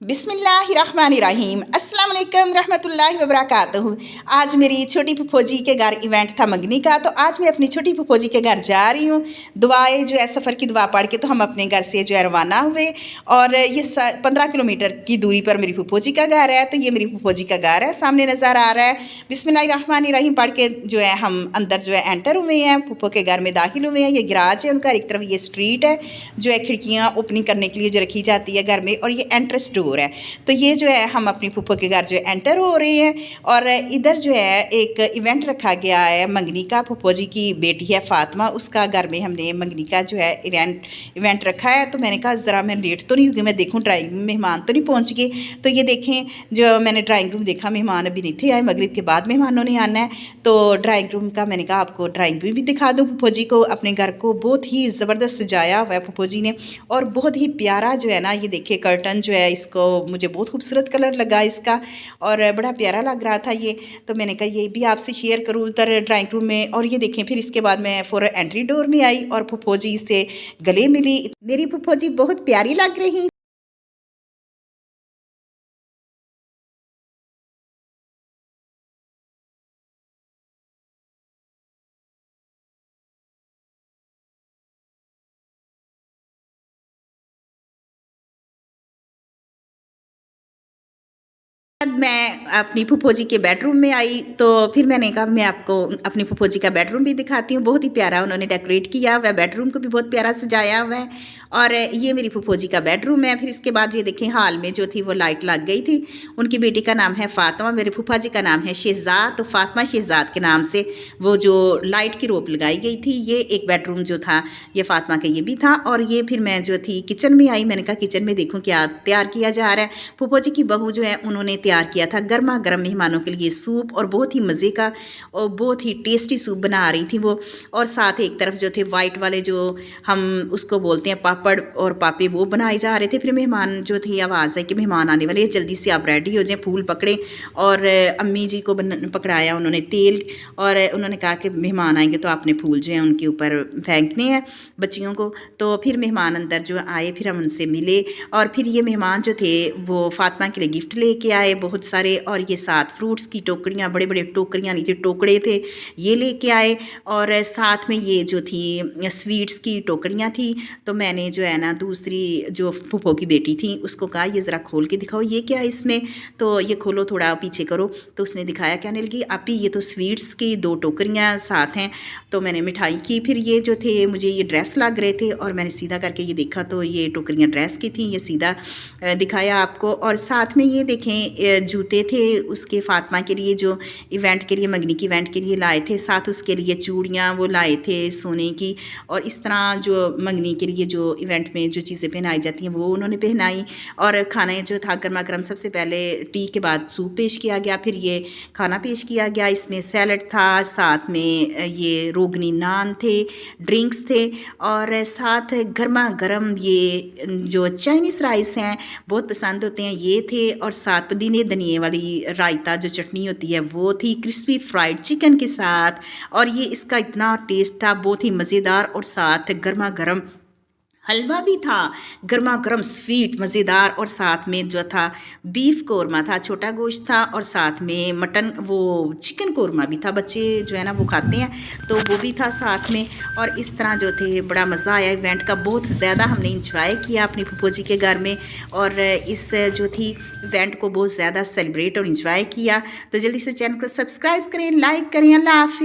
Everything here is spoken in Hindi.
बिस्मिल्लाहिर्रहमानिर्रहीम अस्सलाम वालेकुम रहमतुल्लाहि व बरकातहू। आज मेरी छोटी फूफोजी के घर इवेंट था मंगनी का, तो आज मैं अपनी छोटी फूफोजी के घर जा रही हूँ। दुआएं जो है सफ़र की दुआ पढ़ के तो हम अपने घर से जो है रवाना हुए। और ये 15 किलोमीटर की दूरी पर मेरी फूफोजी का घर है। तो ये मेरी फूफोजी का घर है, सामने नज़र आ रहा है। बिस्मिल्लाहिर्रहमानिर्रहीम पढ़ के जो है हम अंदर जो है एंटर हुए हैं, फूफो के घर में दाखिल हुए हैं। ये गराज है उनका, एक तरफ ये स्ट्रीट है जो है खिड़कियाँ ओपनिंग करने के लिए जो रखी जाती है घर में, और ये एंट्रेंस डोर है। तो ये जो है हम अपनी फूफो के घर जो है एंटर हो रहे हैं। और इधर जो है एक इवेंट रखा गया है मंगनी का। फूफो जी की बेटी है फातिमा, उसका घर में हमने मंगनी का जो है इवेंट रखा है। तो मैंने कहा ज़रा मैं लेट तो नहीं होगी, मैं देखूँ ड्राइंग में मेहमान तो नहीं पहुँच गए। तो ये देखें, जो मैंने ड्राइंग रूम देखा, मेहमान अभी नहीं थे आए, मगरिब के बाद मेहमानों ने आना है। तो ड्राइंग रूम का मैंने कहा आपको ड्राइंग रूम भी दिखा दूँ। फूफो जी को अपने घर को बहुत ही ज़बरदस्त सजाया हुआ है फूफो जी ने, और बहुत ही प्यारा जो है ना, ये देखिए कर्टन जो है, इसको मुझे बहुत खूबसूरत कलर लगा इसका और बड़ा प्यारा लग रहा था ये। तो मैंने कहा ये भी आपसे शेयर करूँ उधर ड्राइंग रूम में। और ये देखें, फिर इसके बाद मैं फॉर एंट्री डोर में आई और फूफो जी से गले मिली। मेरी फूफो जी बहुत प्यारी लग रही। मैं अपनी फूफो जी के बेडरूम में आई, तो फिर मैंने कहा मैं आपको अपनी फूफो जी का बेडरूम भी दिखाती हूँ। बहुत ही प्यारा उन्होंने डेकोरेट किया हुआ है, बेडरूम को भी बहुत प्यारा सजाया हुआ है। और ये मेरी फूफो जी का बेडरूम है। फिर इसके बाद ये देखें, हाल में जो थी वो लाइट लग गई थी। उनकी बेटी का नाम है फातिमा, मेरे फूफा जी का नाम है शहजाद। तो फातिमा शहजाद के नाम से वो जो लाइट की रोप लगाई गई थी। ये एक बेडरूम जो था ये फातिमा का ये भी था। और ये फिर मैं जो थी किचन में आई, मैंने कहा किचन में देखूँ क्या तैयार किया जा रहा है। फूफो जी की बहू जो है उन्होंने तैयार किया था गर्मा गर्म मेहमानों के लिए सूप, और बहुत ही मज़े का और बहुत ही टेस्टी सूप बना रही थी वो। और साथ एक तरफ जो थे वाइट वाले जो हम उसको बोलते हैं पापड़ और पापे, वो बनाए जा रहे थे। फिर मेहमान जो थी, आवाज़ है कि मेहमान आने वाले हैं, जल्दी से आप रेडी हो जाएं। फूल पकड़े और अम्मी जी को पकड़ाया उन्होंने तेल, और उन्होंने कहा कि मेहमान आएंगे तो आपने फूल जो है उनके ऊपर फेंकने हैं बच्चियों को। तो फिर मेहमान अंदर जो आए, फिर हम उनसे मिले। और फिर ये मेहमान जो थे वो फातिमा के लिए गिफ्ट लेके आए बहुत सारे, और ये साथ फ्रूट्स की टोकरियाँ, बड़े बड़े टोकरियाँ नहीं थी, टोकरे थे, ये लेके आए। और साथ में ये जो थी स्वीट्स की टोकरियाँ थी। तो मैंने जो है ना दूसरी जो फूफो की बेटी थी उसको कहा ये ज़रा खोल के दिखाओ ये क्या है इसमें। तो ये खोलो, थोड़ा पीछे करो। तो उसने दिखाया, कहने लगी आपी ये तो स्वीट्स की 2 टोकरियाँ साथ हैं। तो मैंने मिठाई की। फिर ये जो थे मुझे ये ड्रेस लग रहे थे, और मैंने सीधा करके ये देखा तो ये टोकरियाँ ड्रेस की थी। ये सीधा दिखाया आपको। और साथ में ये देखें जूते थे उसके फातिमा के लिए, जो इवेंट के लिए मंगनी की इवेंट के लिए लाए थे। साथ उसके लिए चूड़ियाँ वो लाए थे सोने की। और इस तरह जो मंगनी के लिए जो इवेंट में जो चीज़ें पहनाई जाती हैं वो उन्होंने पहनाई। और खाने जो था गर्मा गर्म, सबसे पहले टी के बाद सूप पेश किया गया, फिर ये खाना पेश किया गया। इसमें सैलड था, साथ में ये रोगनी नान थे, ड्रिंक्स थे, और साथ गर्मा गर्म ये जो चाइनीज़ राइस हैं बहुत पसंद होते हैं ये थे। और साथ पुदीने धनिए वाली रायता जो चटनी होती है वो थी, क्रिस्पी फ्राइड चिकन के साथ। और ये इसका इतना टेस्ट था, बहुत ही मज़ेदार। और साथ गर्मा गर्म हलवा भी था, गर्मा गर्म स्वीट मज़ेदार। और साथ में जो था बीफ कौरमा था, छोटा गोश्त था, और साथ में मटन वो चिकन कौरमा भी था, बच्चे जो है ना वो खाते हैं तो वो भी था साथ में। और इस तरह जो थे बड़ा मज़ा आया इवेंट का, बहुत ज़्यादा हमने इंजॉय किया अपनी फूफो जी के घर में। और इस जो थी इवेंट को बहुत ज़्यादा सेलिब्रेट और इंजॉय किया। तो जल्दी से चैनल को सब्सक्राइब करें, लाइक करें। अल्लाह हाफिज़।